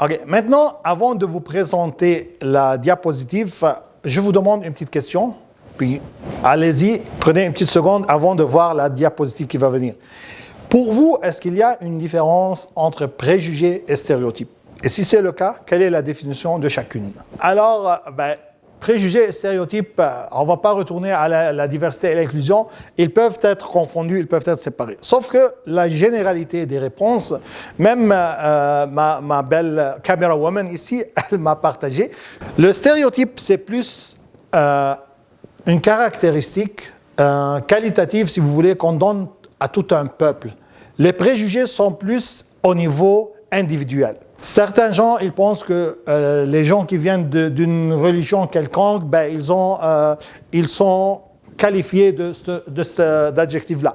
OK. Maintenant, avant de vous présenter la diapositive, je vous demande une petite question. Puis, allez-y, prenez une petite seconde avant de voir la diapositive qui va venir. Pour vous, est-ce qu'il y a une différence entre préjugés et stéréotypes? Et si c'est le cas, quelle est la définition de chacune? Alors, préjugés et stéréotypes, on ne va pas retourner à la diversité et l'inclusion. Ils peuvent être confondus, ils peuvent être séparés. Sauf que la généralité des réponses, même ma belle camera woman ici, elle m'a partagé. Le stéréotype, c'est plus une caractéristique qualitative, si vous voulez, qu'on donne à tout un peuple. Les préjugés sont plus au niveau individuel. Certains gens, ils pensent que les gens qui viennent d'une religion quelconque, ils sont qualifiés de cet adjectif-là.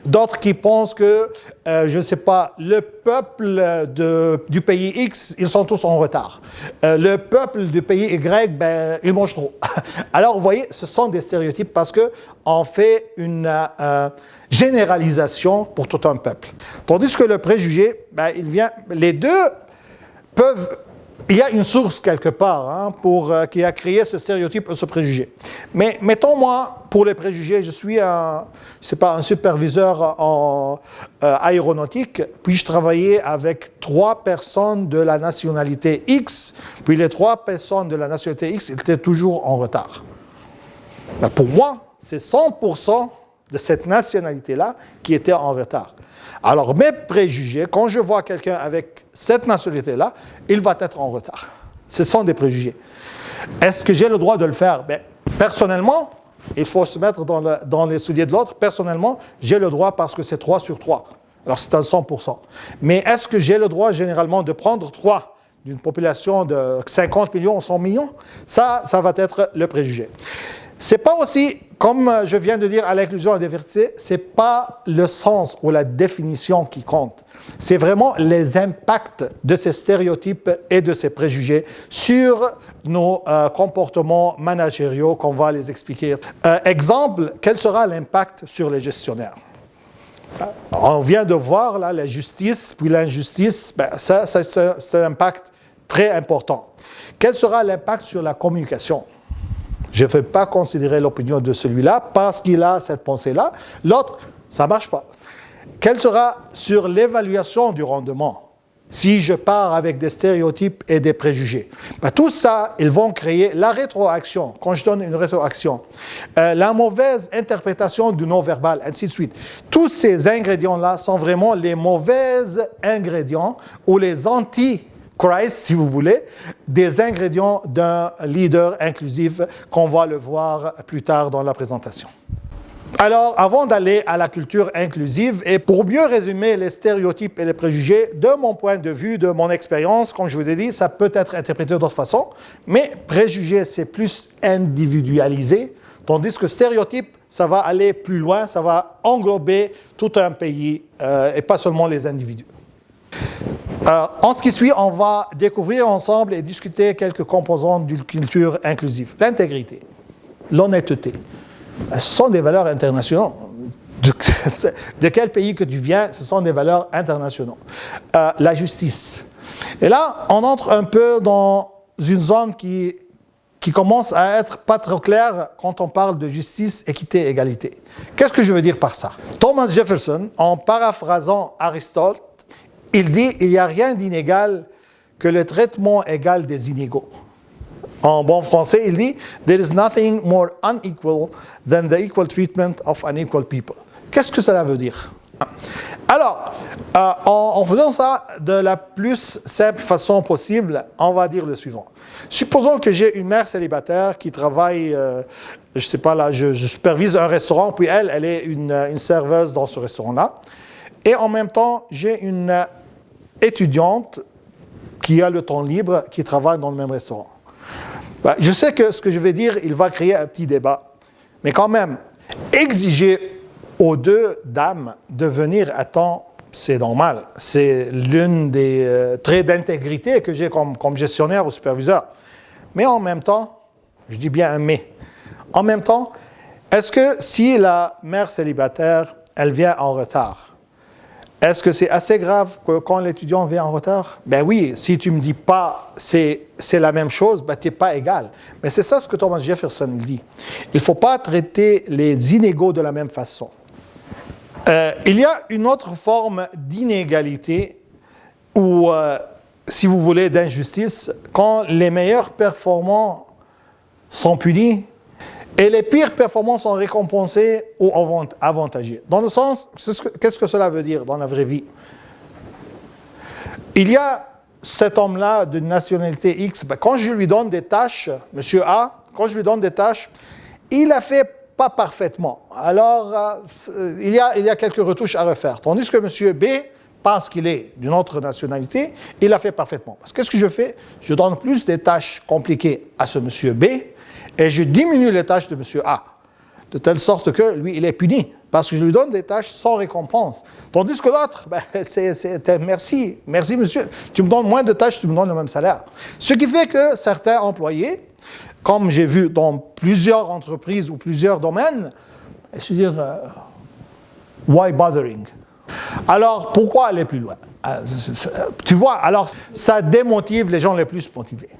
D'autres qui pensent que, je ne sais pas, le peuple du pays X, ils sont tous en retard. Le peuple du pays Y, ils mangent trop. Alors, vous voyez, ce sont des stéréotypes parce qu'on fait une généralisation pour tout un peuple. Tandis que le préjugé, les deux peuvent... Il y a une source quelque part qui a créé ce stéréotype ou ce préjugé. Mais mettons, moi, pour les préjugés, je suis un superviseur en aéronautique, puis je travaillais avec 3 personnes de la nationalité X, puis les 3 personnes de la nationalité X étaient toujours en retard. Pour moi, c'est 100% de cette nationalité-là qui était en retard. Alors, mes préjugés, quand je vois quelqu'un avec cette nationalité-là, il va être en retard. Ce sont des préjugés. Est-ce que j'ai le droit de le faire? Personnellement, il faut se mettre dans les souliers de l'autre. Personnellement, j'ai le droit parce que c'est 3 sur 3. Alors, c'est un 100%. Mais est-ce que j'ai le droit, généralement, de prendre 3 d'une population de 50 millions ou 100 millions? Ça va être le préjugé. C'est pas aussi, comme je viens de dire à l'inclusion et à la diversité, c'est pas le sens ou la définition qui compte. C'est vraiment les impacts de ces stéréotypes et de ces préjugés sur nos comportements managériaux qu'on va les expliquer. Exemple, quel sera l'impact sur les gestionnaires? On vient de voir là, la justice, puis l'injustice, ça c'est un impact très important. Quel sera l'impact sur la communication? Je ne vais pas considérer l'opinion de celui-là parce qu'il a cette pensée-là. L'autre, ça ne marche pas. Quelle sera sur l'évaluation du rendement si je pars avec des stéréotypes et des préjugés? Tout ça, ils vont créer la rétroaction. Quand je donne une rétroaction, la mauvaise interprétation du non-verbal, ainsi de suite. Tous ces ingrédients-là sont vraiment les mauvais ingrédients ou les Christ, si vous voulez, des ingrédients d'un leader inclusif qu'on va le voir plus tard dans la présentation. Alors, avant d'aller à la culture inclusive, et pour mieux résumer les stéréotypes et les préjugés, de mon point de vue, de mon expérience, comme je vous ai dit, ça peut être interprété d'autres façons, mais préjugés, c'est plus individualisé, tandis que stéréotype, ça va aller plus loin, ça va englober tout un pays et pas seulement les individus. En ce qui suit, on va découvrir ensemble et discuter quelques composantes d'une culture inclusive. L'intégrité, l'honnêteté, ce sont des valeurs internationales. De quel pays que tu viens, ce sont des valeurs internationales. La justice. Et là, on entre un peu dans une zone qui commence à être pas trop claire quand on parle de justice, équité, égalité. Qu'est-ce que je veux dire par ça? Thomas Jefferson, en paraphrasant Aristote, il dit « il n'y a rien d'inégal que le traitement égal des inégaux ». En bon français, il dit « there is nothing more unequal than the equal treatment of unequal people ». Qu'est-ce que cela veut dire? Alors, en faisant ça de la plus simple façon possible, on va dire le suivant. Supposons que j'ai une mère célibataire qui travaille, je ne sais pas là, je supervise un restaurant, puis elle est une serveuse dans ce restaurant-là. Et en même temps, j'ai une étudiante qui a le temps libre, qui travaille dans le même restaurant. Je sais que ce que je vais dire, il va créer un petit débat. Mais quand même, exiger aux 2 dames de venir à temps, c'est normal. C'est l'une des traits d'intégrité que j'ai comme gestionnaire ou superviseur. Mais en même temps, je dis bien un mais, en même temps, est-ce que si la mère célibataire, elle vient en retard, Est-ce que c'est assez grave que quand l'étudiant vient en retard? Ben oui, si tu ne me dis pas c'est la même chose, ben tu n'es pas égal. Mais c'est ça ce que Thomas Jefferson il dit. Il ne faut pas traiter les inégaux de la même façon. Il y a une autre forme d'inégalité ou, si vous voulez, d'injustice, quand les meilleurs performants sont punis et les pires performants sont récompensés ou avantagés. Dans le sens, qu'est-ce que cela veut dire dans la vraie vie? Il y a cet homme-là de nationalité X, ben, quand je lui donne des tâches, monsieur A, quand je lui donne des tâches, il a fait pas parfaitement. Alors, il y a quelques retouches à refaire. Tandis que monsieur B pense qu'il est d'une autre nationalité, il a fait parfaitement. Parce que qu'est-ce que je fais? Je donne plus des tâches compliquées à ce monsieur B et je diminue les tâches de monsieur A. De telle sorte que lui, il est puni. Parce que je lui donne des tâches sans récompense. Tandis que l'autre, ben, c'est merci monsieur. Tu me donnes moins de tâches, tu me donnes le même salaire. Ce qui fait que certains employés, comme j'ai vu dans plusieurs entreprises ou plusieurs domaines, se dire, why bothering? Alors, pourquoi aller plus loin? Tu vois, alors ça démotive les gens les plus motivés.